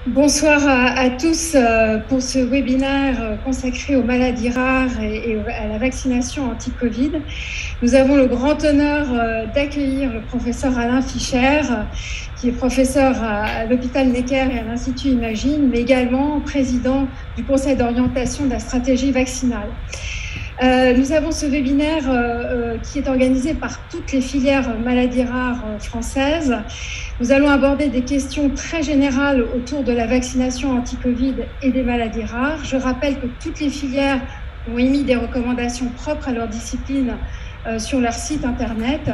Bonsoir à tous pour ce webinaire consacré aux maladies rares et à la vaccination anti-Covid. Nous avons le grand honneur d'accueillir le professeur Alain Fischer, qui est professeur à l'hôpital Necker et à l'Institut Imagine, mais également président du Conseil d'orientation de la stratégie vaccinale. Nous avons ce webinaire qui est organisé par toutes les filières maladies rares françaises. Nous allons aborder des questions très générales autour de la vaccination anti-Covid et des maladies rares. Je rappelle que toutes les filières ont émis des recommandations propres à leur discipline sur leur site internet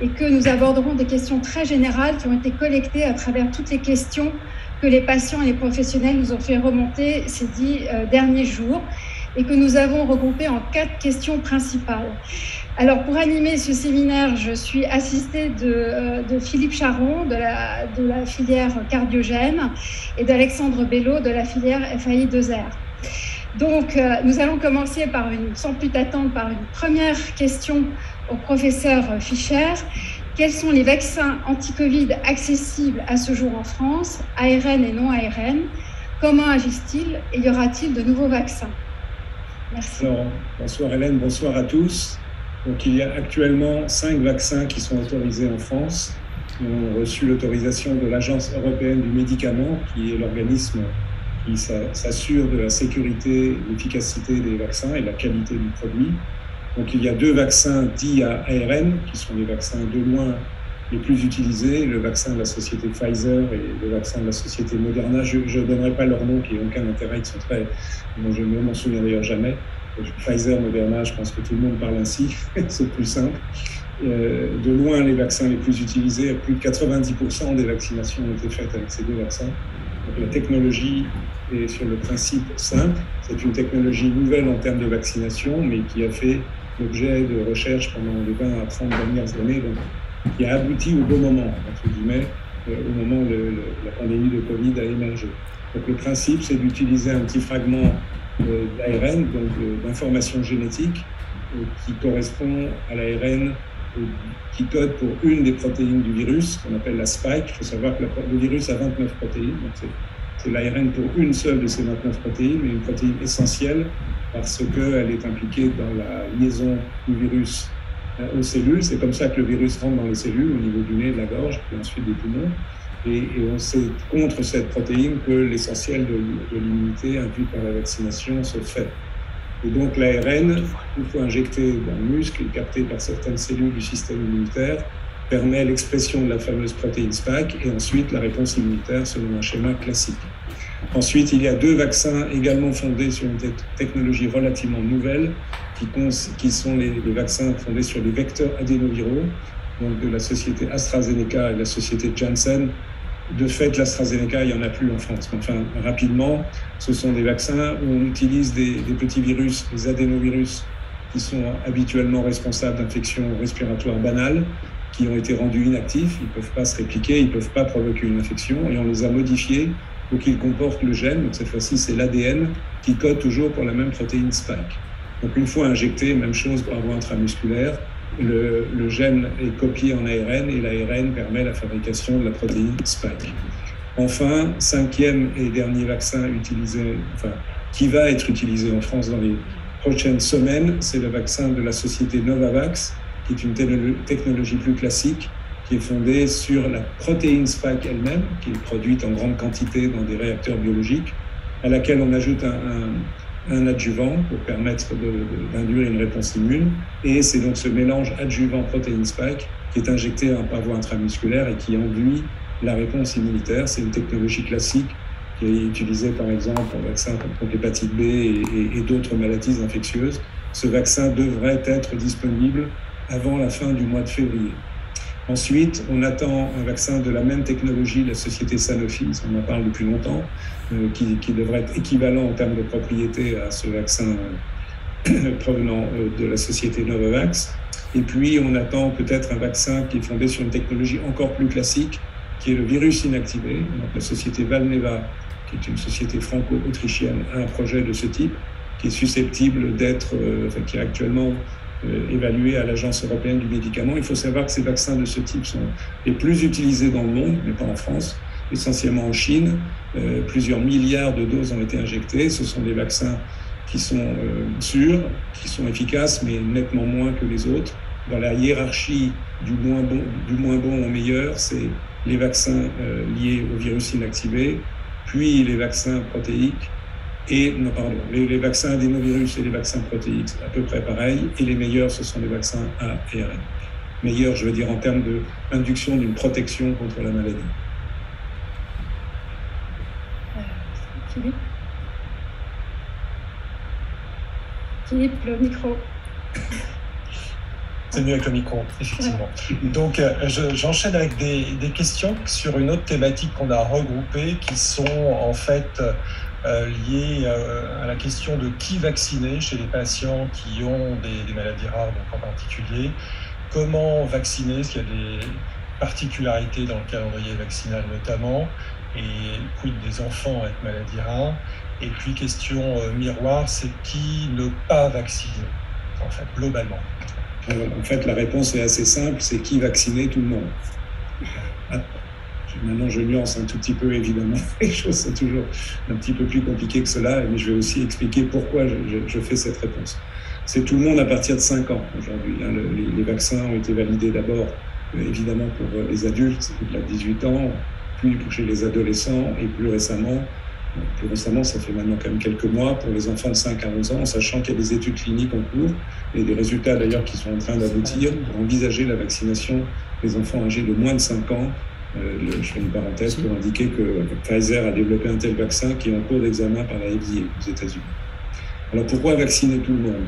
et que nous aborderons des questions très générales qui ont été collectées à travers toutes les questions que les patients et les professionnels nous ont fait remonter ces 10 derniers jours et que nous avons regroupées en 4 questions principales. Alors, pour animer ce séminaire, je suis assistée de Philippe Charon, de la filière cardiogène, et d'Alexandre Bello, de la filière FAI2R. Donc, nous allons commencer sans plus attendre, par une première question au professeur Fischer. Quels sont les vaccins anti-Covid accessibles à ce jour en France, ARN et non ARN? Comment agissent-ils et y aura-t-il de nouveaux vaccins? Merci. Alors, bonsoir Hélène, bonsoir à tous. Donc, il y a actuellement 5 vaccins qui sont autorisés en France, qui ont reçu l'autorisation de l'Agence européenne du médicament, qui est l'organisme qui s'assure de la sécurité, l'efficacité des vaccins et la qualité du produit. Donc, il y a 2 vaccins dits à ARN, qui sont les vaccins de loin les plus utilisés, le vaccin de la société Pfizer et le vaccin de la société Moderna. Je ne donnerai pas leur nom, qui n'ont aucun intérêt, ils sont je ne m'en souviens d'ailleurs jamais. Pfizer, Moderna, je pense que tout le monde parle ainsi, c'est plus simple. De loin, les vaccins les plus utilisés, plus de 90% des vaccinations ont été faites avec ces 2 vaccins. Donc, la technologie est sur le principe simple. C'est une technologie nouvelle en termes de vaccination, mais qui a fait l'objet de recherches pendant les 20 à 30 dernières années, donc qui a abouti au bon moment, entre guillemets, au moment où la pandémie de Covid a émergé. Donc le principe, c'est d'utiliser un petit fragment d'ARN, donc d'information génétique, qui correspond à l'ARN qui code pour une des protéines du virus, qu'on appelle la spike. Il faut savoir que le virus a 29 protéines, donc c'est l'ARN pour une seule de ces 29 protéines, mais une protéine essentielle parce qu'elle est impliquée dans la liaison du virus aux cellules. C'est comme ça que le virus rentre dans les cellules, au niveau du nez, de la gorge, puis ensuite des poumons. Et on sait contre cette protéine que l'essentiel de l'immunité induite par la vaccination se fait. Et donc l'ARN, une fois injecté dans le muscle et capté par certaines cellules du système immunitaire, permet l'expression de la fameuse protéine Spike et ensuite la réponse immunitaire selon un schéma classique. Ensuite, il y a 2 vaccins également fondés sur une technologie relativement nouvelle, qui sont les vaccins fondés sur les vecteurs adénoviraux, donc de la société AstraZeneca et de la société Janssen. De fait, l'AstraZeneca, il n'y en a plus en France. Enfin, rapidement, ce sont des vaccins où on utilise des petits virus, les adénovirus, qui sont habituellement responsables d'infections respiratoires banales, qui ont été rendus inactifs. Ils ne peuvent pas se répliquer, ils ne peuvent pas provoquer une infection, et on les a modifiés pour qu'ils comportent le gène. Donc cette fois-ci, c'est l'ADN qui code toujours pour la même protéine Spike. Donc une fois injecté, même chose par voie intramusculaire, le gène est copié en ARN et l'ARN permet la fabrication de la protéine Spike. Enfin, 5e et dernier vaccin qui va être utilisé en France dans les prochaines semaines, c'est le vaccin de la société Novavax, qui est une technologie plus classique, qui est fondée sur la protéine Spike elle-même, qui est produite en grande quantité dans des réacteurs biologiques, à laquelle on ajoute un adjuvant pour permettre d'induire une réponse immune. Et c'est donc ce mélange adjuvant-protéine Spike qui est injecté par voie intramusculaire et qui induit la réponse immunitaire. C'est une technologie classique qui est utilisée par exemple en vaccin contre l'hépatite B et d'autres maladies infectieuses. Ce vaccin devrait être disponible avant la fin du mois de février. Ensuite, on attend un vaccin de la même technologie, la société Sanofi, on en parle depuis longtemps, qui devrait être équivalent en termes de propriété à ce vaccin provenant de la société Novavax. Et puis, on attend peut-être un vaccin qui est fondé sur une technologie encore plus classique, qui est le virus inactivé. Donc, la société Valneva, qui est une société franco-autrichienne, a un projet de ce type, qui est susceptible d'être, qui est actuellement évalué à l'Agence européenne du médicament. Il faut savoir que ces vaccins de ce type sont les plus utilisés dans le monde, mais pas en France. essentiellement en Chine. Plusieurs milliards de doses ont été injectées. Ce sont des vaccins qui sont sûrs, qui sont efficaces, mais nettement moins que les autres. Dans la hiérarchie du moins bon au meilleur, c'est les vaccins liés au virus inactivé, puis les vaccins protéiques, les vaccins adénovirus et les vaccins protéiques, c'est à peu près pareil, et les meilleurs, ce sont les vaccins ARN. Meilleurs, je veux dire, en termes d'induction d'une protection contre la maladie. Philippe, le micro. C'est mieux avec le micro, effectivement. Donc, j'enchaîne avec des questions sur une autre thématique qu'on a regroupée, qui sont en fait liées à la question de qui vacciner chez les patients qui ont des maladies rares, donc en particulier. Comment vacciner? Est-ce qu'il y a des particularités dans le calendrier vaccinal notamment? Et quid des enfants avec maladies rares? Et puis, question miroir, c'est qui ne pas vacciner, en fait, globalement? En fait, la réponse est assez simple, c'est qui vacciner tout le monde. Maintenant, je nuance un tout petit peu, évidemment. Les choses sont toujours un petit peu plus compliquées que cela, mais je vais aussi expliquer pourquoi je fais cette réponse. C'est tout le monde à partir de 5 ans aujourd'hui. Les vaccins ont été validés d'abord, évidemment, pour les adultes au-delà de 18 ans, puis chez les adolescents et plus récemment, ça fait maintenant quand même quelques mois, pour les enfants de 5 à 11 ans, en sachant qu'il y a des études cliniques en cours et des résultats d'ailleurs qui sont en train d'aboutir pour envisager la vaccination des enfants âgés de moins de 5 ans. Je fais une parenthèse pour indiquer que Pfizer a développé un tel vaccin qui est en cours d'examen par la FDA aux États-Unis. Alors pourquoi vacciner tout le monde?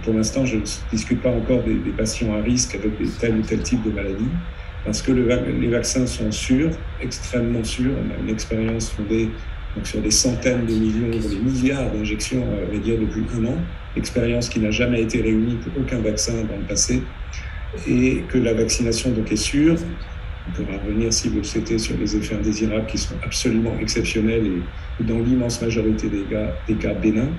Pour l'instant, je ne discute pas encore des patients à risque avec tel ou tel type de maladie. Parce que les vaccins sont sûrs, extrêmement sûrs. On a une expérience fondée donc, sur des centaines de millions, des milliards d'injections, on va dire, depuis 1 an. Expérience qui n'a jamais été réunie pour aucun vaccin dans le passé. Et que la vaccination donc, est sûre. On pourra revenir, si vous le souhaitez, sur les effets indésirables qui sont absolument exceptionnels et dans l'immense majorité des cas bénins.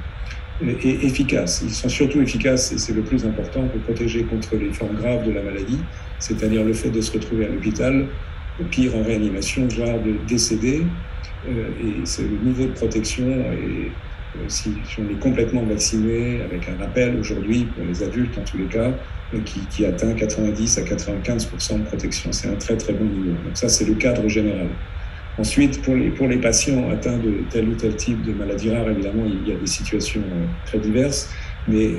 Et efficaces. Ils sont surtout efficaces, et c'est le plus important, pour protéger contre les formes graves de la maladie, c'est-à-dire le fait de se retrouver à l'hôpital, au pire en réanimation, voire de décéder. Et c'est le niveau de protection, et si on est complètement vacciné, avec un rappel aujourd'hui pour les adultes en tous les cas, qui atteint 90 à 95% de protection. C'est un très très bon niveau. Donc ça, c'est le cadre général. Ensuite, pour les patients atteints de tel ou tel type de maladie rare, évidemment, il y a des situations très diverses, mais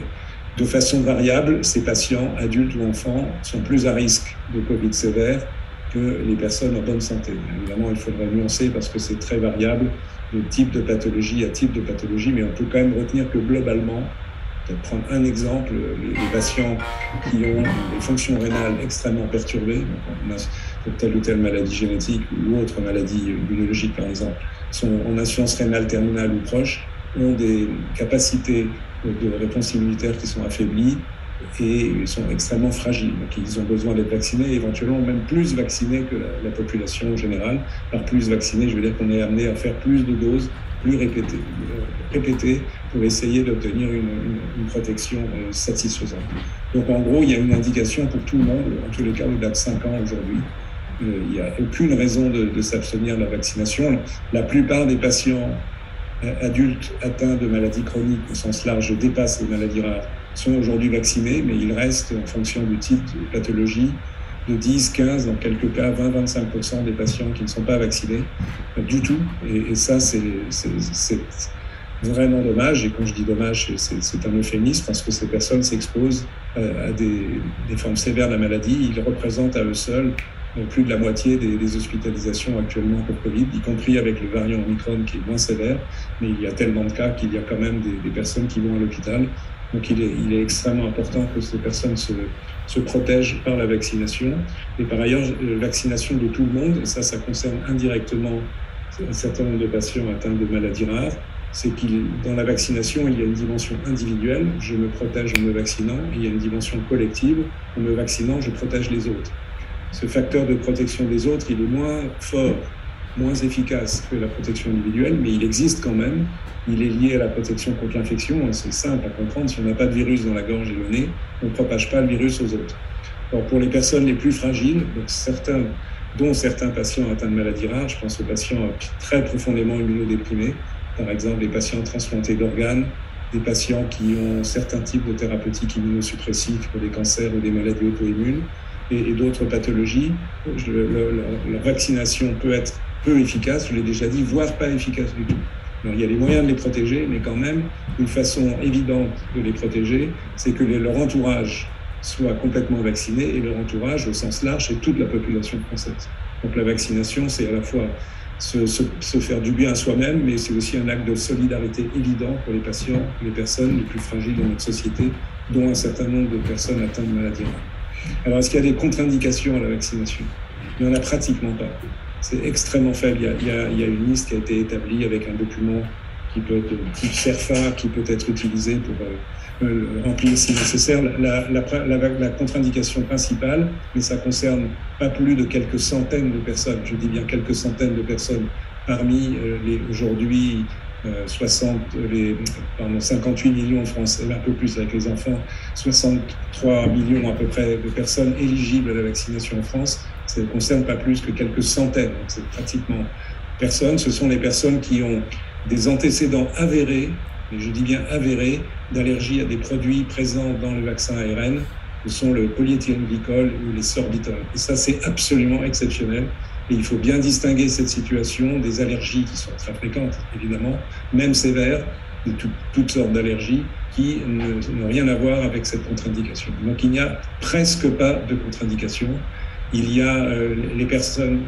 de façon variable, ces patients, adultes ou enfants, sont plus à risque de Covid sévère que les personnes en bonne santé. Évidemment, il faudrait nuancer parce que c'est très variable de type de pathologie à type de pathologie, mais on peut quand même retenir que globalement, pour prendre un exemple, les patients qui ont des fonctions rénales extrêmement perturbées, donc on a telle ou telle maladie génétique ou autre maladie immunologique par exemple, sont en insuffisance rénale terminale ou proche, ont des capacités de réponse immunitaire qui sont affaiblies et ils sont extrêmement fragiles. Donc ils ont besoin d'être vaccinés, éventuellement même plus vaccinés que la population générale. Par plus vaccinés, je veux dire qu'on est amené à faire plus de doses, plus répétées pour essayer d'obtenir une protection satisfaisante. Donc en gros, il y a une indication pour tout le monde, en tous les cas au-delà de 5 ans aujourd'hui. Il n'y a aucune raison de s'abstenir de la vaccination. La plupart des patients adultes atteints de maladies chroniques au sens large dépassent les maladies rares, sont aujourd'hui vaccinés, mais il reste, en fonction du type de pathologie, de 10, 15, dans quelques cas 20-25% des patients qui ne sont pas vaccinés du tout. Et ça, c'est vraiment dommage. Et quand je dis dommage, c'est un euphémisme parce que ces personnes s'exposent à des formes sévères de la maladie. Ils représentent à eux seuls plus de la moitié des hospitalisations actuellement pour Covid, y compris avec le variant Omicron qui est moins sévère. Mais il y a tellement de cas qu'il y a quand même des personnes qui vont à l'hôpital. Donc il est extrêmement important que ces personnes se protègent par la vaccination. Et par ailleurs, la vaccination de tout le monde, et ça concerne indirectement un certain nombre de patients atteints de maladies rares, c'est dans la vaccination, il y a une dimension individuelle, je me protège en me vaccinant, et il y a une dimension collective, en me vaccinant, je protège les autres. Ce facteur de protection des autres, il est moins fort, moins efficace que la protection individuelle, mais il existe quand même. Il est lié à la protection contre l'infection. C'est simple à comprendre. Si on n'a pas de virus dans la gorge et le nez, on ne propage pas le virus aux autres. Alors pour les personnes les plus fragiles, donc certains dont certains patients atteints de maladies rares. Je pense aux patients très profondément immunodéprimés, par exemple les patients transplantés d'organes, des patients qui ont certains types de thérapeutiques immunosuppressives pour des cancers ou des maladies auto-immunes et d'autres pathologies. Leur vaccination peut être peu efficace, je l'ai déjà dit, voire pas efficace du tout. Alors, il y a les moyens de les protéger, mais quand même, une façon évidente de les protéger, c'est que leur entourage soit complètement vacciné, et leur entourage, au sens large, c'est toute la population française. Donc la vaccination, c'est à la fois se faire du bien à soi-même, mais c'est aussi un acte de solidarité évident pour les patients, les personnes les plus fragiles de notre société, dont un certain nombre de personnes atteintes de maladies rares. Alors, est-ce qu'il y a des contre-indications à la vaccination? Il n'y en a pratiquement pas. C'est extrêmement faible. Il y a une liste qui a été établie avec un document qui peut être type CERFA, qui peut être utilisé pour remplir si nécessaire. La contre-indication principale, mais ça concerne pas plus de quelques centaines de personnes. Je dis bien quelques centaines de personnes parmi les aujourd'hui 58 millions de Français, un peu plus avec les enfants, 63 millions à peu près de personnes éligibles à la vaccination en France. Ça ne concerne pas plus que quelques centaines, donc c'est pratiquement personne. Ce sont les personnes qui ont des antécédents avérés, et je dis bien avérés, d'allergie à des produits présents dans le vaccin ARN, ce sont le polyéthylène-glycol ou les sorbitol. Et ça, c'est absolument exceptionnel. Et il faut bien distinguer cette situation des allergies qui sont très fréquentes, évidemment, même sévères, de toutes sortes d'allergies qui n'ont rien à voir avec cette contre-indication. Donc il n'y a presque pas de contre-indication. Il y a les personnes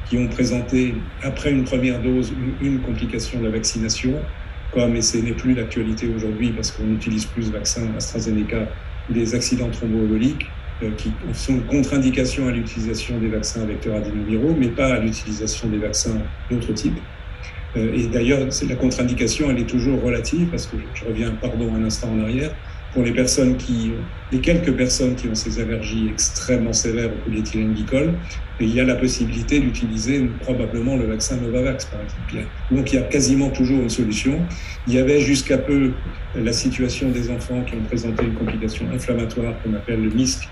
qui ont présenté, après une première dose, une complication de la vaccination, comme, et ce n'est plus l'actualité aujourd'hui parce qu'on n'utilise plus le vaccin AstraZeneca, des accidents thromboemboliques, qui sont une contre-indication à l'utilisation des vaccins à vecteurs adénoviraux, mais pas à l'utilisation des vaccins d'autres types. Et d'ailleurs, la contre-indication, elle est toujours relative, parce que je reviens, un instant en arrière, pour les quelques personnes qui ont ces allergies extrêmement sévères au polyéthylène-glycol, il y a la possibilité d'utiliser probablement le vaccin Novavax, par exemple. Donc il y a quasiment toujours une solution. Il y avait jusqu'à peu la situation des enfants qui ont présenté une complication inflammatoire qu'on appelle le MISC,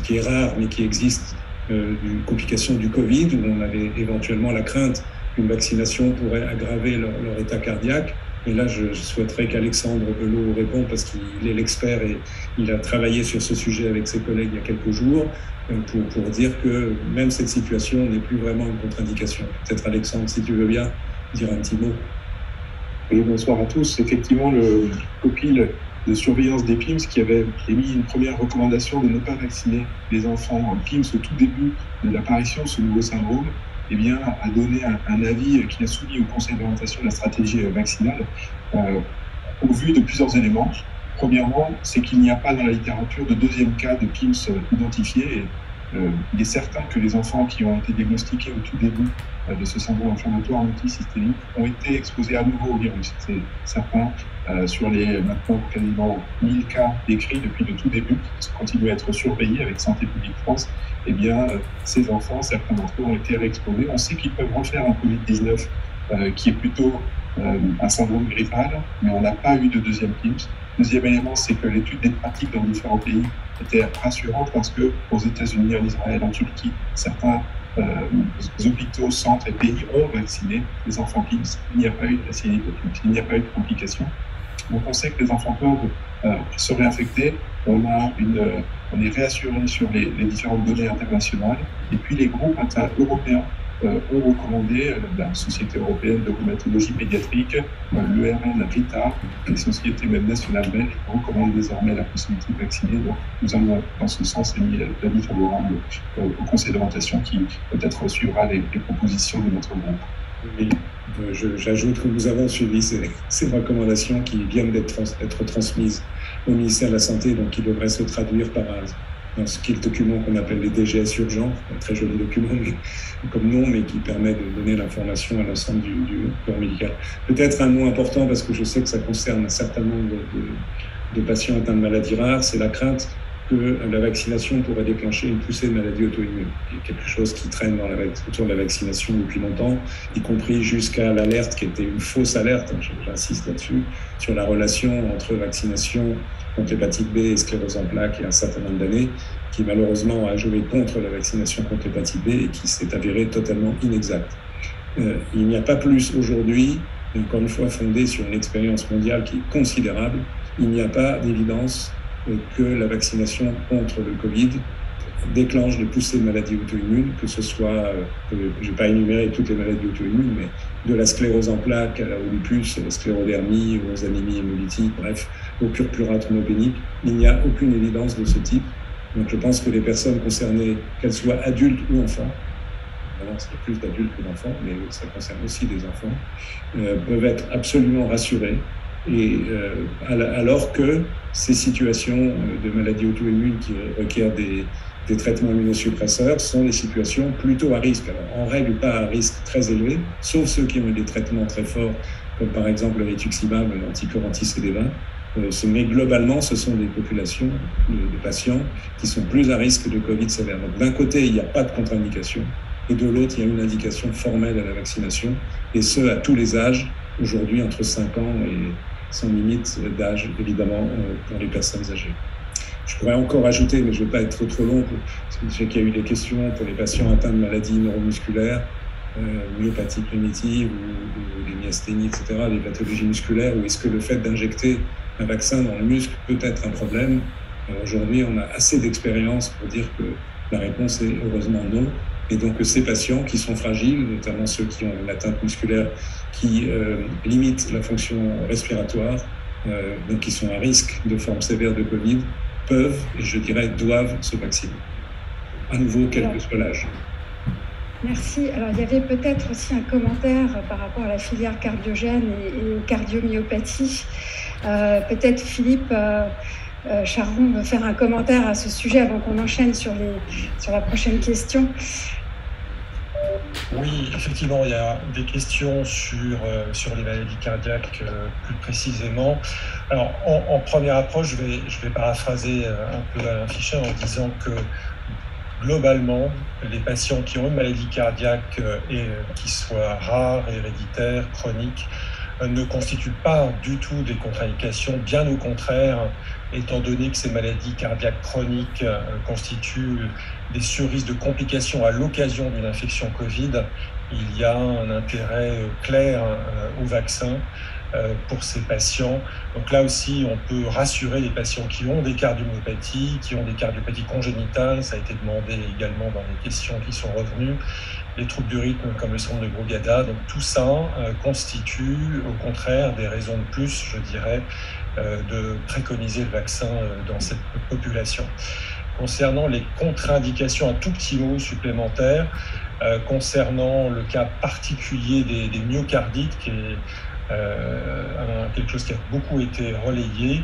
qui est rare mais qui existe, une complication du Covid, où on avait éventuellement la crainte qu'une vaccination pourrait aggraver leur état cardiaque. Et là, je souhaiterais qu'Alexandre Belot réponde parce qu'il est l'expert et il a travaillé sur ce sujet avec ses collègues il y a quelques jours pour dire que même cette situation n'est plus vraiment une contre-indication. Peut-être Alexandre, si tu veux bien, dire un petit mot. Oui, bonsoir à tous. Effectivement, le COPIL de surveillance des PIMS qui avait émis une première recommandation de ne pas vacciner les enfants en PIMS au tout début de l'apparition de ce nouveau syndrome, eh bien, a donné un avis qui a soumis au Conseil d'orientation de la stratégie vaccinale au vu de plusieurs éléments. Premièrement, c'est qu'il n'y a pas dans la littérature de deuxième cas de PIMS identifié. Il est certain que les enfants qui ont été diagnostiqués au tout début de ce syndrome inflammatoire multisystémique ont été exposés à nouveau au virus. C'est certain, sur les maintenant quasiment 1000 cas décrits depuis le tout début, qui continuent à être surveillés avec Santé publique France, eh bien, ces enfants, certains d'entre eux ont été réexposés. On sait qu'ils peuvent refaire un Covid-19 qui est plutôt un syndrome grippal, mais on n'a pas eu de deuxième PIMS. Deuxième élément, c'est que l'étude des pratiques dans différents pays était rassurante parce que aux États-Unis, en Israël, en Turquie, certains hôpitaux, centres et pays ont vacciné les enfants PIMS. Il n'y a pas eu de complications. Donc on sait que les enfants peuvent se réinfecter. On est réassuré sur les différentes données internationales. Et puis les groupes européens ont recommandé, la Société européenne de rhumatologie pédiatrique, l'ERN RITA, les sociétés même nationales belges recommandent désormais la possibilité de vacciner. Donc nous avons dans ce sens émis l'avis favorable au Conseil d'orientation qui peut-être suivra les propositions de notre groupe. Oui, j'ajoute que nous avons suivi ces recommandations qui viennent d'être transmises au ministère de la Santé, donc qui devraient se traduire dans ce qui est le document qu'on appelle les DGS urgents, un très joli document comme nom, mais qui permet de donner l'information à l'ensemble du corps médical. Peut-être un mot important, parce que je sais que ça concerne un certain nombre de patients atteints de maladies rares, c'est la crainte que la vaccination pourrait déclencher une poussée de maladies auto-immunes. Il y a quelque chose qui traîne autour de la vaccination depuis longtemps, y compris jusqu'à l'alerte qui était une fausse alerte, j'insiste là-dessus, sur la relation entre vaccination contre l'hépatite B et sclérose en plaques il y a un certain nombre d'années. qui malheureusement a joué contre la vaccination contre l'hépatite B et qui s'est avéré totalement inexact. Il n'y a pas plus aujourd'hui, encore une fois fondé sur une expérience mondiale qui est considérable, il n'y a pas d'évidence que la vaccination contre le Covid déclenche des poussées de maladies auto-immunes, que ce soit, je ne vais pas énumérer toutes les maladies auto-immunes, mais de la sclérose en plaques au lupus, à la sclérodermie, aux anémies hémolytiques, bref, au purpura thrombopénique. Il n'y a aucune évidence de ce type. Donc je pense que les personnes concernées, qu'elles soient adultes ou enfants, évidemment c'est plus d'adultes que d'enfants, mais ça concerne aussi des enfants, peuvent être absolument rassurées. Et alors que ces situations de maladies auto-immunes qui requièrent des traitements immunosuppresseurs sont des situations plutôt à risque. Alors, en règle, pas à risque très élevé, sauf ceux qui ont eu des traitements très forts, comme par exemple le rituximab, l'anticorps anti-CD20. Mais globalement, ce sont des populations de patients qui sont plus à risque de Covid sévère. Donc, d'un côté, il n'y a pas de contre-indication, et de l'autre, il y a une indication formelle à la vaccination, et ce, à tous les âges, aujourd'hui entre 5 ans et sans limite d'âge, évidemment, pour les personnes âgées. Je pourrais encore ajouter, mais je ne vais pas être trop long, parce que je sais qu'il y a eu des questions pour les patients atteints de maladies neuromusculaires, myopathie primitive ou des myasthénies, etc., des pathologies musculaires, ou est-ce que le fait d'injecter un vaccin dans le muscle peut être un problème? Aujourd'hui, on a assez d'expérience pour dire que la réponse est heureusement non. Et donc ces patients qui sont fragiles, notamment ceux qui ont une atteinte musculaire qui limite la fonction respiratoire, donc qui sont à risque de forme sévère de Covid, peuvent, et je dirais doivent se vacciner. À nouveau, quel que soit l'âge. Merci. Alors, il y avait peut-être aussi un commentaire par rapport à la filière cardiogène et aux cardiomyopathies. Peut-être Philippe Charron veut faire un commentaire à ce sujet avant qu'on enchaîne sur la prochaine question. Oui, effectivement, il y a des questions sur les maladies cardiaques plus précisément. Alors, en première approche, je vais paraphraser un peu Alain Fischer en disant que globalement, les patients qui ont une maladie cardiaque et qui soit rare, héréditaire, chronique, ne constituent pas du tout des contre-indications, bien au contraire, étant donné que ces maladies cardiaques chroniques constituent des surrisques de complications à l'occasion d'une infection Covid. Il y a un intérêt clair au vaccin pour ces patients. Donc là aussi, on peut rassurer les patients qui ont des cardiomyopathies, qui ont des cardiopathies congénitales. Ça a été demandé également dans les questions qui sont revenues. Les troubles du rythme comme le syndrome de Brugada. Donc tout ça constitue au contraire des raisons de plus, je dirais, de préconiser le vaccin dans cette population. Concernant les contre-indications, un tout petit mot supplémentaire, concernant le cas particulier des myocardites, qui est quelque chose qui a beaucoup été relayé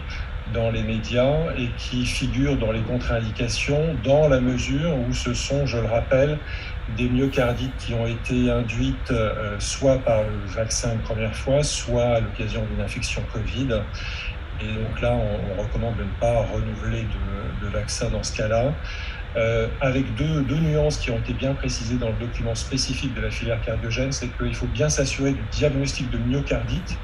dans les médias et qui figure dans les contre-indications dans la mesure où ce sont, je le rappelle, des myocardites qui ont été induites soit par le vaccin une première fois, soit à l'occasion d'une infection Covid. Et donc là, on recommande de ne pas renouveler de vaccin dans ce cas-là. Avec deux nuances qui ont été bien précisées dans le document spécifique de la filière cardiogène, c'est qu'il faut bien s'assurer du diagnostic de myocardite,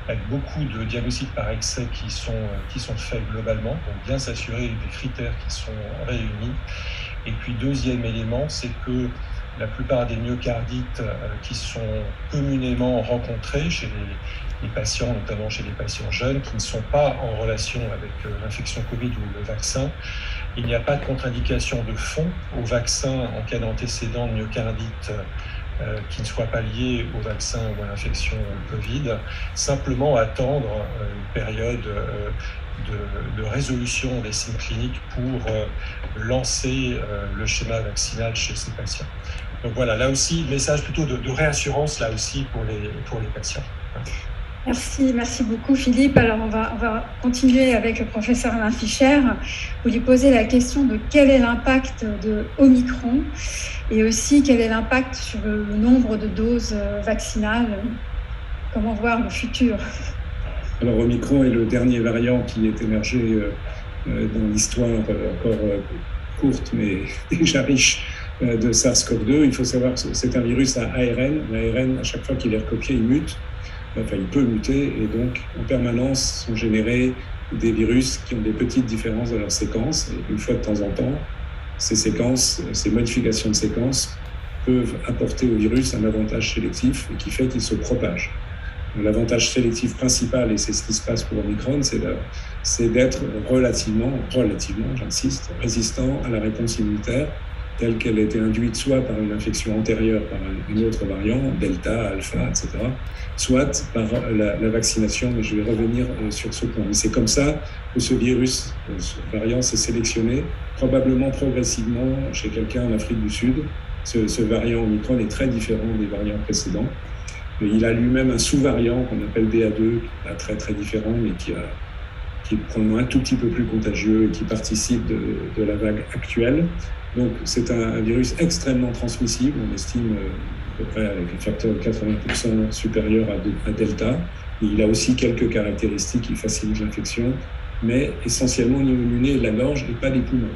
avec beaucoup de diagnostics par excès qui sont faits globalement, donc bien s'assurer des critères qui sont réunis. Et puis deuxième élément, c'est que la plupart des myocardites qui sont communément rencontrés chez les patients, notamment chez les patients jeunes, qui ne sont pas en relation avec l'infection Covid ou le vaccin, il n'y a pas de contre-indication de fond au vaccin en cas d'antécédent de myocardite qui ne soit pas lié au vaccin ou à l'infection Covid, simplement attendre une période de résolution des signes cliniques pour lancer le schéma vaccinal chez ces patients. Donc voilà, là aussi, message plutôt de réassurance, là aussi, pour les patients. Merci beaucoup Philippe. Alors on va continuer avec le professeur Alain Fischer. Vous lui posez la question de quel est l'impact de Omicron et aussi quel est l'impact sur le nombre de doses vaccinales. Comment voir le futur? Alors Omicron est le dernier variant qui est émergé dans l'histoire encore courte mais déjà riche de SARS-CoV-2. Il faut savoir que c'est un virus à ARN. L'ARN, à chaque fois qu'il est recopié, il mute. Enfin, il peut muter et donc en permanence sont générés des virus qui ont des petites différences dans leur séquence. Et une fois de temps en temps, ces séquences, ces modifications de séquences peuvent apporter au virus un avantage sélectif qui fait qu'il se propage. L'avantage sélectif principal, et c'est ce qui se passe pour Omicron, c'est d'être relativement, j'insiste, résistant à la réponse immunitaire telle qu'elle a été induite soit par une infection antérieure par un autre variant, Delta, Alpha, etc., soit par la vaccination, mais je vais revenir sur ce point. Mais c'est comme ça que ce virus, ce variant s'est sélectionné, probablement progressivement chez quelqu'un en Afrique du Sud. Ce variant Omicron est très différent des variants précédents. Il a lui-même un sous-variant qu'on appelle BA2, pas très très différent, mais qui est probablement un tout petit peu plus contagieux et qui participe de la vague actuelle. Donc c'est un virus extrêmement transmissible, on estime à peu près avec un facteur de 80% supérieur à Delta. Et il a aussi quelques caractéristiques qui facilitent l'infection, mais essentiellement au niveau immunitaire de la gorge et pas des poumons.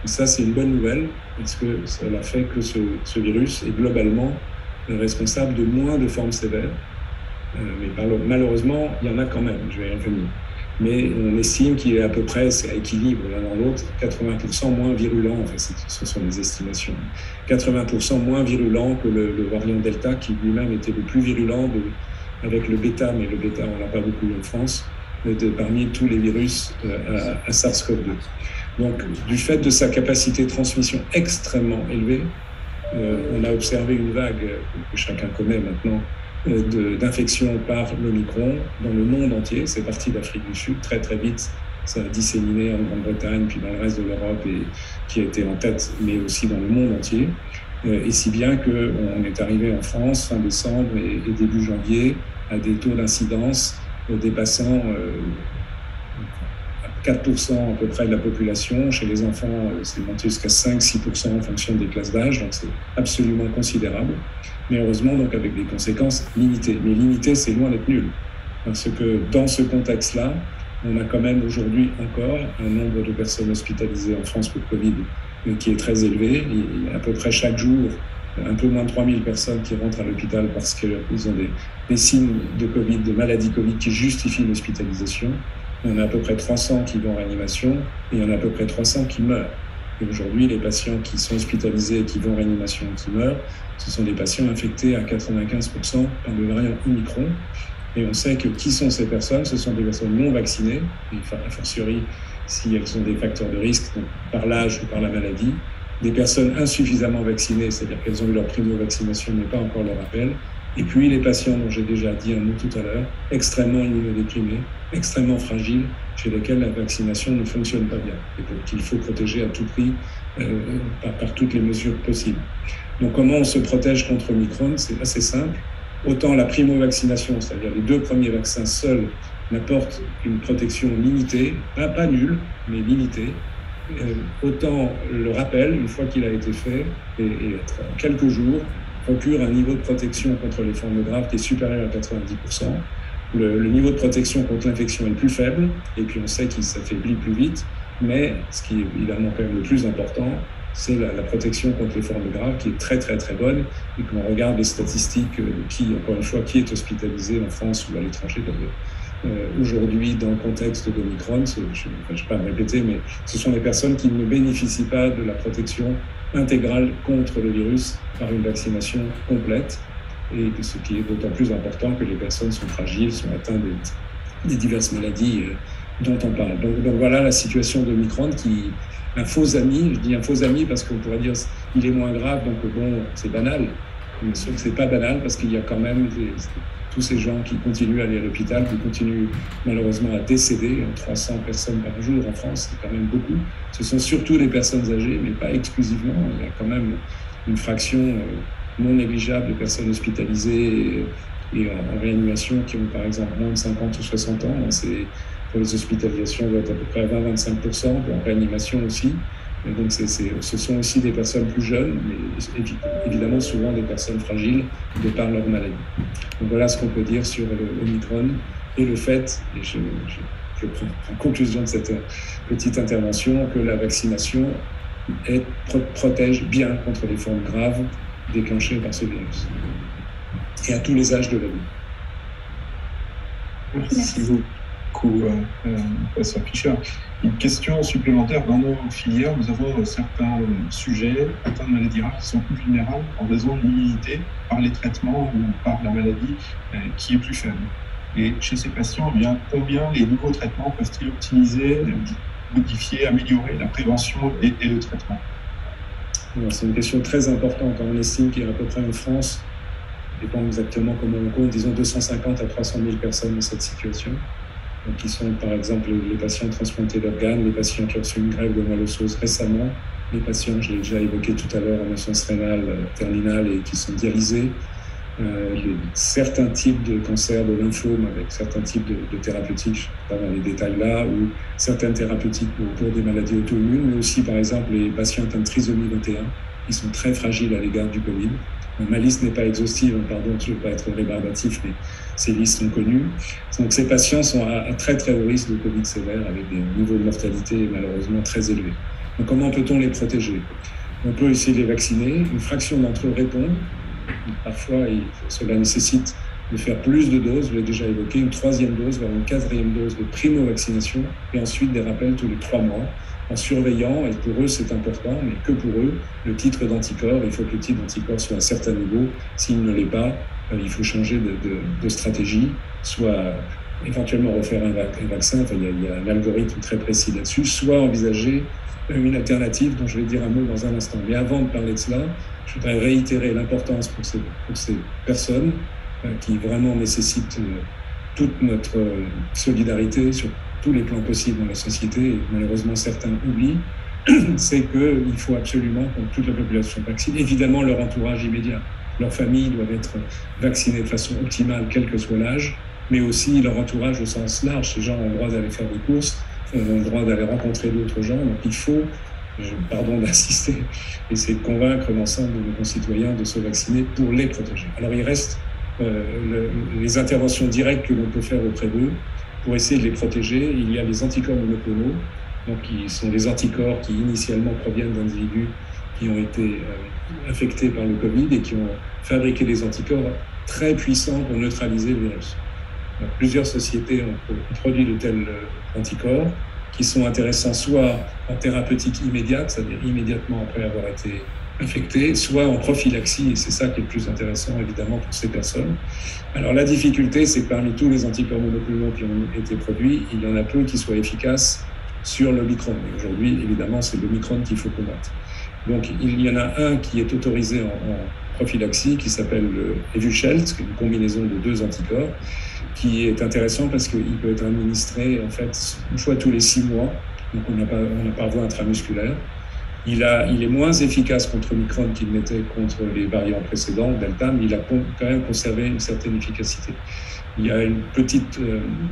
Et ça, c'est une bonne nouvelle, parce que cela fait que ce virus est globalement responsable de moins de formes sévères. Mais malheureusement, il y en a quand même, je vais y revenir. Mais on estime qu'il est à peu près, c'est à équilibre l'un dans l'autre, 80% moins virulent, enfin ce sont des estimations, 80% moins virulent que le variant Delta, qui lui-même était le plus virulent avec le bêta, mais le bêta, on l'a pas beaucoup en France, parmi tous les virus à SARS-CoV-2. Donc, du fait de sa capacité de transmission extrêmement élevée, on a observé une vague que chacun connaît maintenant d'infection par l'Omicron dans le monde entier. C'est parti d'Afrique du Sud très très vite. Ça a disséminé en Grande-Bretagne puis dans le reste de l'Europe et qui a été en tête, mais aussi dans le monde entier. Et si bien qu'on est arrivé en France fin décembre et début janvier à des taux d'incidence dépassant 4% à peu près de la population. Chez les enfants, c'est monté jusqu'à 5-6% en fonction des classes d'âge, donc c'est absolument considérable. Mais heureusement, donc avec des conséquences limitées. Mais limitées, c'est loin d'être nul. Parce que dans ce contexte-là, on a quand même aujourd'hui encore un nombre de personnes hospitalisées en France pour Covid qui est très élevé. Il y a à peu près chaque jour un peu moins de 3000 personnes qui rentrent à l'hôpital parce qu'ils ont des signes de Covid, de maladie Covid qui justifient l'hospitalisation. Il y en a à peu près 300 qui vont en réanimation et il y en a à peu près 300 qui meurent. Et aujourd'hui, les patients qui sont hospitalisés et qui vont en réanimation et qui meurent, ce sont des patients infectés à 95% par le variant Omicron. Et on sait que qui sont ces personnes? Ce sont des personnes non vaccinées, et a fortiori si elles ont des facteurs de risque, donc par l'âge ou par la maladie, des personnes insuffisamment vaccinées, c'est-à-dire qu'elles ont eu leur primo-vaccination mais pas encore leur rappel, et puis les patients dont j'ai déjà dit un mot tout à l'heure, extrêmement immunodéprimés, extrêmement fragiles, chez lesquels la vaccination ne fonctionne pas bien, et qu'il faut protéger à tout prix par toutes les mesures possibles. Donc comment on se protège contre Omicron? C'est assez simple. Autant la primo-vaccination, c'est-à-dire les 2 premiers vaccins seuls, n'apportent une protection limitée, pas nulle, mais limitée. Autant le rappel, une fois qu'il a été fait, et en quelques jours, procure un niveau de protection contre les formes graves qui est supérieur à 90%. Le niveau de protection contre l'infection est le plus faible, et puis on sait qu'il s'affaiblit plus vite, mais ce qui est évidemment quand même le plus important, c'est la protection contre les formes graves qui est très très très bonne, et quand on regarde les statistiques encore une fois, qui est hospitalisé en France ou à l'étranger d'ailleurs, aujourd'hui dans le contexte d'Omicron, je ne vais pas me répéter, mais ce sont des personnes qui ne bénéficient pas de la protection intégrale contre le virus par une vaccination complète, et ce qui est d'autant plus important que les personnes sont fragiles, sont atteintes des diverses maladies dont on parle. Donc voilà la situation d'Omicron qui un faux ami, je dis un faux ami parce qu'on pourrait dire il est moins grave, donc bon, c'est banal. Mais sauf que c'est pas banal parce qu'il y a quand même tous ces gens qui continuent à aller à l'hôpital, qui continuent malheureusement à décéder, 300 personnes par jour en France, c'est quand même beaucoup. Ce sont surtout des personnes âgées, mais pas exclusivement. Il y a quand même une fraction non négligeable de personnes hospitalisées et en réanimation qui ont par exemple moins de 50 ou 60 ans. Pour les hospitalisations, on va être à peu près à 20-25%, en réanimation aussi. Et donc ce sont aussi des personnes plus jeunes, mais évidemment souvent des personnes fragiles de par leur maladie. Donc voilà ce qu'on peut dire sur l'Omicron et le fait, et je prends en conclusion de cette petite intervention, que la vaccination protège bien contre les formes graves déclenchées par ce virus, et à tous les âges de la vie. Merci beaucoup, professeur Fischer. Une question supplémentaire, dans nos filières, nous avons certains sujets atteints de maladies rares qui sont plus vulnérables en raison de l'immunité par les traitements ou par la maladie qui est plus faible. Et chez ces patients, eh bien, combien les nouveaux traitements peuvent-ils optimiser, modifier, améliorer la prévention et le traitement? C'est une question très importante. On estime qu'il y a à peu près en France, ça dépend exactement comment on compte, disons 250 à 300 000 personnes dans cette situation. Donc, qui sont par exemple les patients transplantés d'organes, les patients qui ont reçu une greffe de moelle osseuse récemment, les patients, je l'ai déjà évoqué tout à l'heure, en insuffisance rénale terminale et qui sont dialysés, certains types de cancers, de lymphome avec certains types de thérapeutiques, je ne vais pas dans les détails là, ou certaines thérapeutiques pour des maladies auto-immunes, mais aussi par exemple les patients atteints de trisomie 21, qui sont très fragiles à l'égard du Covid. Ma liste n'est pas exhaustive, pardon, je ne veux pas être rébarbatif, mais ces listes sont connues. Donc ces patients sont à très très haut risque de Covid sévère avec des niveaux de mortalité malheureusement très élevés. Donc comment peut-on les protéger? On peut essayer de les vacciner, une fraction d'entre eux répondent. Parfois, cela nécessite de faire plus de doses, je l'ai déjà évoqué, une 3e dose, voire une 4e dose de primo-vaccination, et ensuite des rappels tous les 3 mois, en surveillant, et pour eux c'est important, mais que pour eux, le titre d'anticorps, il faut que le titre d'anticorps soit à un certain niveau. S'il ne l'est pas, il faut changer de stratégie, soit éventuellement refaire un vaccin, enfin, il y a un algorithme très précis là-dessus, soit envisager une alternative dont je vais dire un mot dans un instant. Mais avant de parler de cela, je voudrais réitérer l'importance pour ces personnes qui vraiment nécessitent toute notre solidarité sur tous les plans possibles dans la société, et malheureusement certains oublient, c'est qu'il faut absolument que toute la population vaccine. Évidemment, leur entourage immédiat, leur famille doivent être vaccinés de façon optimale, quel que soit l'âge, mais aussi leur entourage au sens large. Ces gens ont le droit d'aller faire des courses, ont le droit d'aller rencontrer d'autres gens, donc il faut, pardon d'insister, essayer de convaincre l'ensemble de nos concitoyens de se vacciner pour les protéger. Alors il reste les interventions directes que l'on peut faire auprès d'eux pour essayer de les protéger. Il y a les anticorps monoclonaux, donc qui sont des anticorps qui initialement proviennent d'individus qui ont été infectés par le Covid et qui ont fabriqué des anticorps très puissants pour neutraliser le virus. Donc, plusieurs sociétés ont produit de tels anticorps qui sont intéressants soit en thérapeutique immédiate, c'est-à-dire immédiatement après avoir été infectés, soit en prophylaxie, et c'est ça qui est le plus intéressant évidemment pour ces personnes. Alors la difficulté, c'est que parmi tous les anticorps monoclonaux qui ont été produits, il y en a peu qui soient efficaces sur l'Omicron. Et aujourd'hui, évidemment, c'est l'Omicron qu'il faut combattre. Donc il y en a un qui est autorisé en prophylaxie, qui s'appelle le Evusheld, qui est une combinaison de 2 anticorps, qui est intéressant parce qu'il peut être administré en fait une fois tous les 6 mois, donc on n'a pas par voie intramusculaire. Il est moins efficace contre Omicron qu'il n'était contre les variants précédents, Delta, mais il a quand même conservé une certaine efficacité. Il y a une petite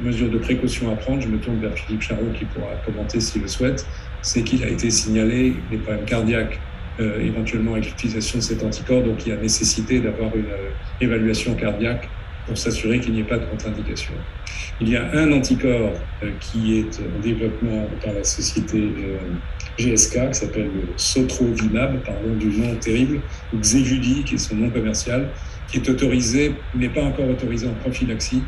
mesure de précaution à prendre, je me tourne vers Philippe Charot qui pourra commenter s'il le souhaite, c'est qu'il a été signalé des problèmes cardiaques éventuellement avec l'utilisation de cet anticorps, donc il y a nécessité d'avoir une évaluation cardiaque pour s'assurer qu'il n'y ait pas de contre-indication. Il y a un anticorps qui est en développement par la société GSK, qui s'appelle le Sotrovimab, pardon du nom terrible, ou Xéjudy, qui est son nom commercial, qui est autorisé, n'est pas encore autorisé en prophylaxie.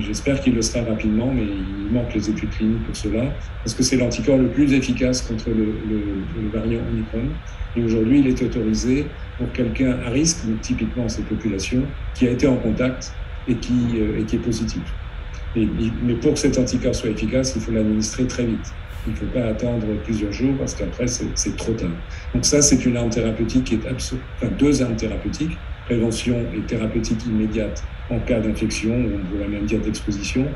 J'espère qu'il le sera rapidement, mais il manque les études cliniques pour cela, parce que c'est l'anticorps le plus efficace contre le variant Omicron. Et aujourd'hui, il est autorisé pour quelqu'un à risque, donc typiquement cette population, qui a été en contact et qui est positif. Mais pour que cet anticorps soit efficace, il faut l'administrer très vite. Il ne faut pas attendre plusieurs jours parce qu'après, c'est trop tard. Donc ça, c'est une arme thérapeutique qui est enfin 2 armes thérapeutiques, prévention et thérapeutique immédiate en cas d'infection, ou on pourrait même dire d'exposition.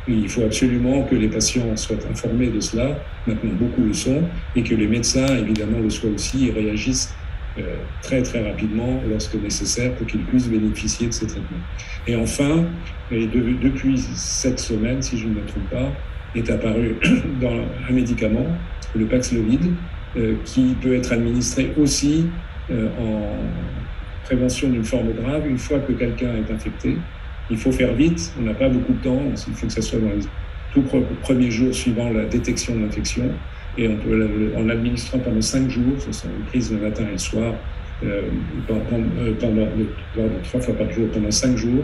Et il faut absolument que les patients soient informés de cela, maintenant beaucoup le sont, et que les médecins, évidemment, le soient aussi et réagissent très très rapidement lorsque nécessaire pour qu'ils puissent bénéficier de ces traitements. Et enfin, depuis cette semaine, si je ne me trompe pas, est apparu dans un médicament, le Paxlovid, qui peut être administré aussi en prévention d'une forme grave une fois que quelqu'un est infecté. Il faut faire vite, on n'a pas beaucoup de temps, il faut que ça soit dans les tout premiers jours suivant la détection de l'infection, et on peut, en l'administrant pendant 5 jours, ce sont une prise le matin et le soir, pendant 3 fois par jour pendant 5 jours,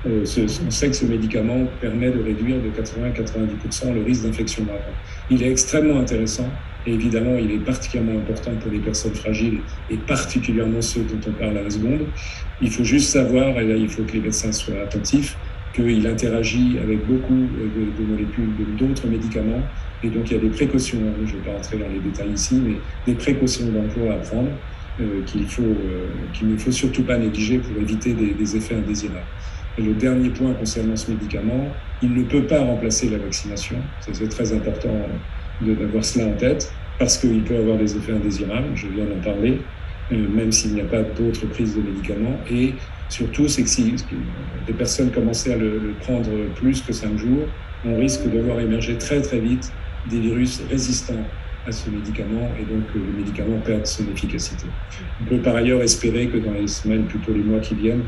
on sait que ce médicament permet de réduire de 80-90% le risque d'infection grave. Il est extrêmement intéressant et évidemment, il est particulièrement important pour les personnes fragiles et particulièrement ceux dont on parle à la seconde. Il faut juste savoir, et là il faut que les médecins soient attentifs, qu'il interagit avec beaucoup de molécules d'autres médicaments et donc il y a des précautions, je ne vais pas rentrer dans les détails ici, mais des précautions d'emploi à prendre qu'il ne faut surtout pas négliger pour éviter des effets indésirables. Et le dernier point concernant ce médicament, il ne peut pas remplacer la vaccination. C'est très important d'avoir cela en tête, parce qu'il peut avoir des effets indésirables, je viens d'en parler, même s'il n'y a pas d'autres prises de médicaments. Et surtout, c'est que si des personnes commençaient à le prendre plus que 5 jours, on risque de voir émerger très très vite des virus résistants à ce médicament et donc le médicament perd son efficacité. On peut par ailleurs espérer que dans les semaines, plutôt les mois qui viennent,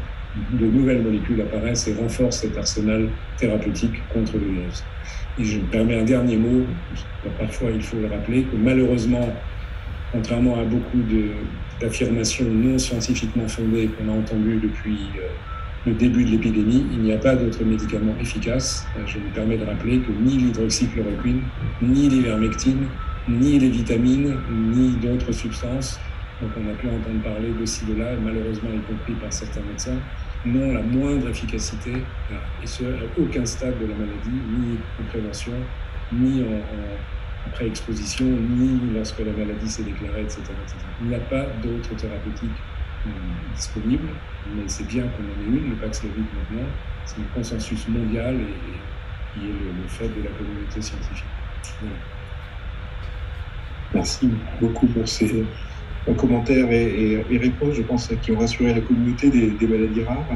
de nouvelles molécules apparaissent et renforcent cet arsenal thérapeutique contre le virus. Et je me permets un dernier mot, parfois il faut le rappeler, que malheureusement, contrairement à beaucoup d'affirmations non scientifiquement fondées qu'on a entendues depuis le début de l'épidémie, il n'y a pas d'autres médicaments efficaces. Je me permets de rappeler que ni l'hydroxychloroquine, ni l'ivermectine, ni les vitamines, ni d'autres substances, donc on a pu entendre parler de ci, de là, et malheureusement y compris par certains médecins, n'ont la moindre efficacité, et ce, à aucun stade de la maladie, ni en prévention, ni en pré-exposition, ni lorsque la maladie s'est déclarée, etc., etc. Il n'y a pas d'autres thérapeutiques disponibles, mais c'est bien qu'on en ait une, le Paxlovid maintenant, c'est un consensus mondial et qui est le fait de la communauté scientifique. Voilà. Merci beaucoup pour ces commentaires et réponses, je pense, qui ont rassuré la communauté des maladies rares.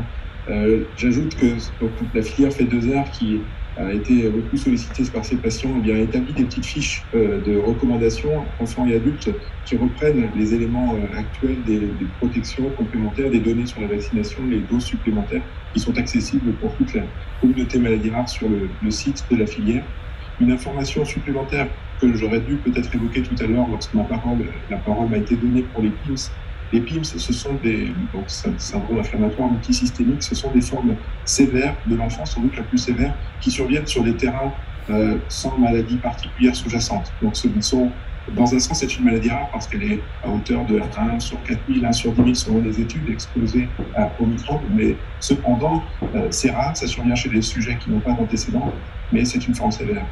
J'ajoute que donc, la filière fait 2 heures qui a été beaucoup sollicitée par ces patients, eh bien, a établi des petites fiches de recommandations, enfants et adultes, qui reprennent les éléments actuels des protections complémentaires, des données sur la vaccination, les doses supplémentaires qui sont accessibles pour toute la communauté maladies rares sur le site de la filière. Une information supplémentaire que j'aurais dû peut-être évoquer tout à l'heure lorsque la parole m'a été donnée pour les PIMS. Les PIMS, ce sont des syndromes inflammatoires multisystémiques, ce sont des formes sévères de l'enfance, sans doute la plus sévère, qui surviennent sur des terrains sans maladie particulière sous-jacente. Donc, dans un sens, c'est une maladie rare parce qu'elle est à hauteur de 1 sur 4000, 1 sur 10 000 selon les études, exposée au microbe. Mais cependant, c'est rare, ça survient chez des sujets qui n'ont pas d'antécédents, mais c'est une forme sévère.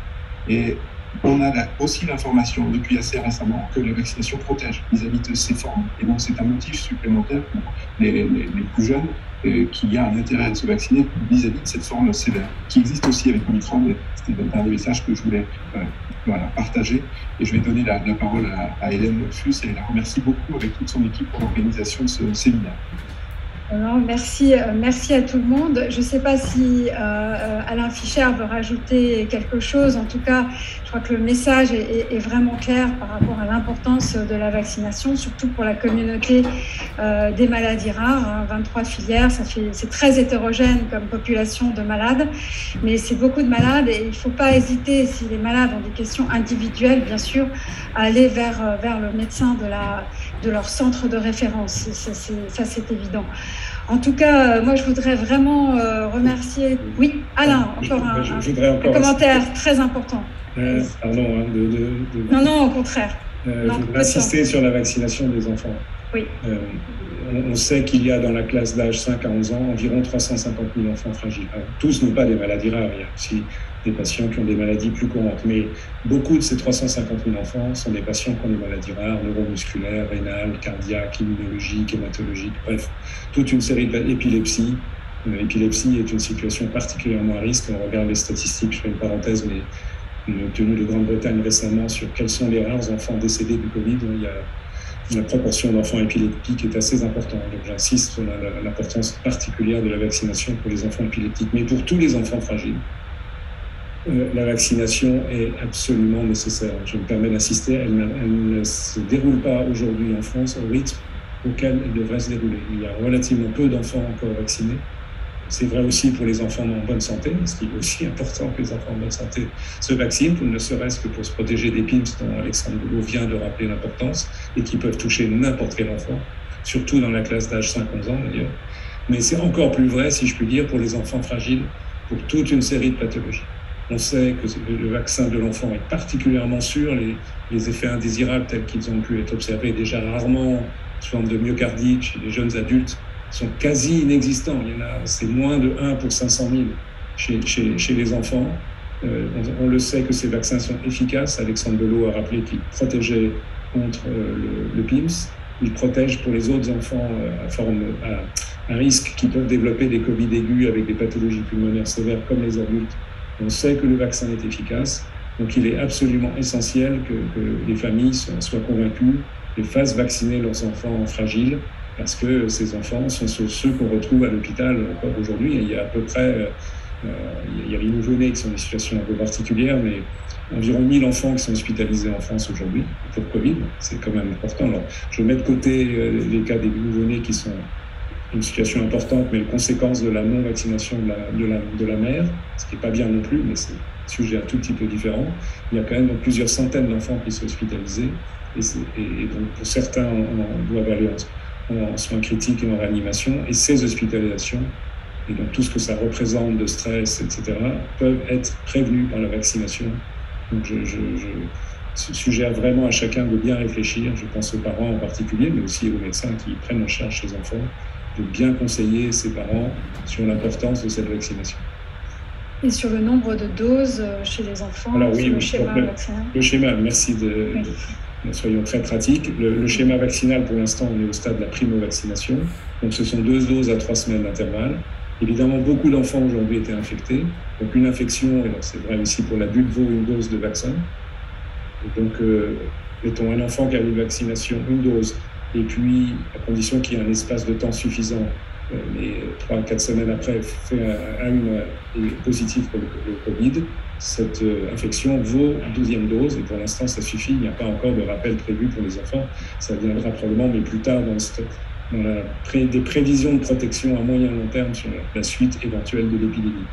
Et on a aussi l'information depuis assez récemment que la vaccination protège vis-à-vis de ces formes. Et donc c'est un motif supplémentaire pour les plus jeunes qu'il y a un intérêt à se vacciner vis-à-vis de cette forme sévère, qui existe aussi avec Omicron. C'était le dernier message que je voulais partager. Et je vais donner la parole à Hélène Fuss et la remercie beaucoup avec toute son équipe pour l'organisation de ce séminaire. Alors, merci à tout le monde. Je ne sais pas si Alain Fischer veut rajouter quelque chose. En tout cas, je crois que le message est vraiment clair par rapport à l'importance de la vaccination, surtout pour la communauté des maladies rares. 23 filières, c'est très hétérogène comme population de malades, mais c'est beaucoup de malades et il ne faut pas hésiter, si les malades ont des questions individuelles, bien sûr, à aller vers le médecin de leur centre de référence. Ça, c'est évident. En tout cas, moi, je voudrais vraiment remercier... Oui, Alain, encore un commentaire très important. Pardon. Non, au contraire. Je voudrais insister sur la vaccination des enfants. Oui. On sait qu'il y a dans la classe d'âge 5 à 11 ans environ 350 000 enfants fragiles. Alors, tous n'ont pas des maladies rares, il y a aussi des patients qui ont des maladies plus courantes, mais beaucoup de ces 350 000 enfants sont des patients qui ont des maladies rares, neuromusculaires, rénales, cardiaques, immunologiques, hématologiques, bref, toute une série d'épilepsies. L'épilepsie est une situation particulièrement à risque. On regarde les statistiques, je fais une parenthèse, mais on a obtenu de Grande-Bretagne récemment sur quels sont les rares enfants décédés du Covid. Il y a la proportion d'enfants épileptiques est assez importante. Donc j'insiste sur l'importance particulière de la vaccination pour les enfants épileptiques. Mais pour tous les enfants fragiles, la vaccination est absolument nécessaire. Je me permets d'insister, elle ne se déroule pas aujourd'hui en France au rythme auquel elle devrait se dérouler. Il y a relativement peu d'enfants encore vaccinés. C'est vrai aussi pour les enfants en bonne santé, ce qui est aussi important que les enfants en bonne santé se vaccinent, ne serait-ce que pour se protéger des PIMS dont Alexandre Boulot vient de rappeler l'importance et qui peuvent toucher n'importe quel enfant, surtout dans la classe d'âge 5-11 ans d'ailleurs. Mais c'est encore plus vrai, si je puis dire, pour les enfants fragiles, pour toute une série de pathologies. On sait que le vaccin de l'enfant est particulièrement sûr. Les effets indésirables tels qu'ils ont pu être observés déjà rarement sous forme de myocardite chez les jeunes adultes sont quasi inexistants. C'est moins de 1 pour 500 000 chez les enfants. On le sait que ces vaccins sont efficaces. Alexandre Belot a rappelé qu'ils protégeaient contre le PIMS. Ils protègent pour les autres enfants à risque qui peuvent développer des Covid aigus avec des pathologies pulmonaires sévères comme les adultes. On sait que le vaccin est efficace, donc il est absolument essentiel que les familles soient convaincues et fassent vacciner leurs enfants fragiles, parce que ces enfants sont ceux qu'on retrouve à l'hôpital encore aujourd'hui. Il y a à peu près, il y a les nouveau-nés qui sont dans des situations un peu particulières, mais environ 1000 enfants qui sont hospitalisés en France aujourd'hui pour Covid. C'est quand même important. Alors, je mets de côté les cas des nouveau-nés qui sont une situation importante, mais les conséquences de la non-vaccination de la mère, ce qui n'est pas bien non plus, mais c'est un sujet un tout petit peu différent. Il y a quand même donc plusieurs centaines d'enfants qui sont hospitalisés, et donc pour certains, on doit aller en soins critiques et en réanimation, et ces hospitalisations, et donc tout ce que ça représente de stress, etc., peuvent être prévenus par la vaccination. Donc ce sujet a vraiment à chacun de bien réfléchir, je pense aux parents en particulier, mais aussi aux médecins qui prennent en charge ces enfants, de bien conseiller ses parents sur l'importance de cette vaccination. Et sur le nombre de doses chez les enfants, alors, oui, le schéma vaccinal. Le schéma, merci soyons très pratiques. Le schéma vaccinal, pour l'instant, on est au stade de la primo-vaccination. Donc ce sont 2 doses à 3 semaines d'intervalle. Évidemment, beaucoup d'enfants aujourd'hui étaient infectés. Donc une infection, et c'est vrai aussi pour l'adulte, vaut une dose de vaccin. Et donc, mettons un enfant qui a une vaccination, une dose, et puis, à condition qu'il y ait un espace de temps suffisant, mais 3 à 4 semaines après, fait est positif pour le Covid, cette infection vaut 12e dose, et pour l'instant, ça suffit. Il n'y a pas encore de rappel prévu pour les enfants. Ça viendra probablement, mais plus tard, dans des prévisions de protection à moyen et long terme sur la suite éventuelle de l'épidémie.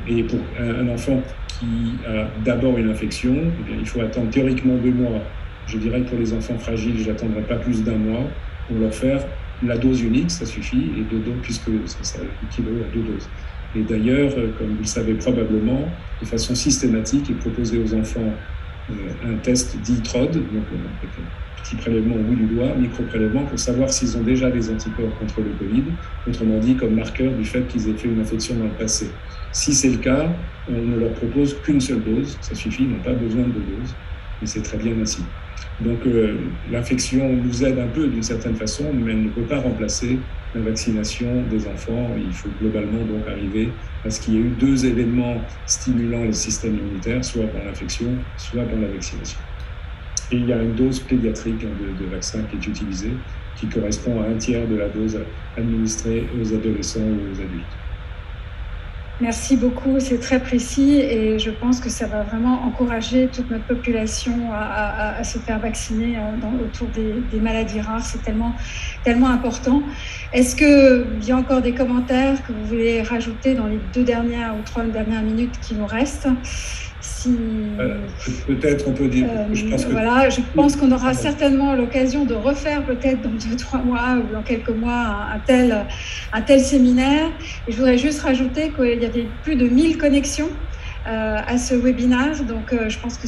Et pour un enfant qui a d'abord une infection, eh bien, il faut attendre théoriquement 2 mois. Je dirais que pour les enfants fragiles, je n'attendrai pas plus d'1 mois pour leur faire la dose unique, ça suffit, et 2 doses, puisque ça équivaut à 2 doses. Et d'ailleurs, comme vous le savez probablement, de façon systématique, est proposé aux enfants un test dit TROD, donc un petit prélèvement au bout du doigt, micro-prélèvement, pour savoir s'ils ont déjà des anticorps contre le Covid, autrement dit comme marqueur du fait qu'ils aient fait une infection dans le passé. Si c'est le cas, on ne leur propose qu'une seule dose, ça suffit, ils n'ont pas besoin de 2 doses, et c'est très bien ainsi. Donc l'infection nous aide un peu d'une certaine façon, mais elle ne peut pas remplacer la vaccination des enfants. Il faut globalement donc arriver à ce qu'il y ait eu 2 événements stimulant le système immunitaire, soit par l'infection, soit par la vaccination. Et il y a une dose pédiatrique de vaccin qui est utilisée, qui correspond à 1/3 de la dose administrée aux adolescents ou aux adultes. Merci beaucoup, c'est très précis et je pense que ça va vraiment encourager toute notre population à se faire vacciner autour des maladies rares. C'est tellement important. Est-ce qu'il y a encore des commentaires que vous voulez rajouter dans les 2 dernières ou 3 dernières minutes qui nous restent? Peut-être on peut dire. Je pense qu'on aura certainement l'occasion de refaire peut-être dans 2-3 mois ou dans quelques mois un tel séminaire. Et je voudrais juste rajouter qu'il y avait plus de 1000 connexions à ce webinaire. Donc, je pense que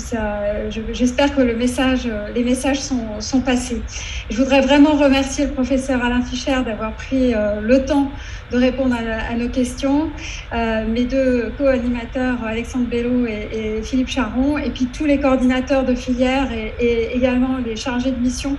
j'espère que les messages sont passés. Je voudrais vraiment remercier le professeur Alain Fischer d'avoir pris le temps de répondre à nos questions, mes 2 co-animateurs Alexandre Belot et Philippe Charron, et puis tous les coordinateurs de filière et également les chargés de mission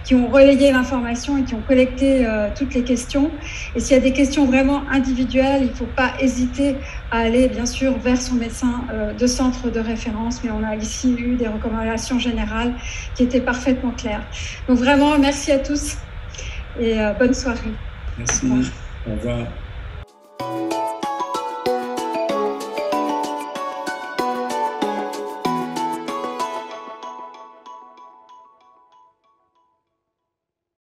qui ont relayé l'information et qui ont collecté toutes les questions. Et s'il y a des questions vraiment individuelles, il ne faut pas hésiter à aller bien sûr vers son médecin de centre de référence, mais on a ici eu des recommandations générales qui étaient parfaitement claires. Donc vraiment, merci à tous et bonne soirée. Merci. Au revoir.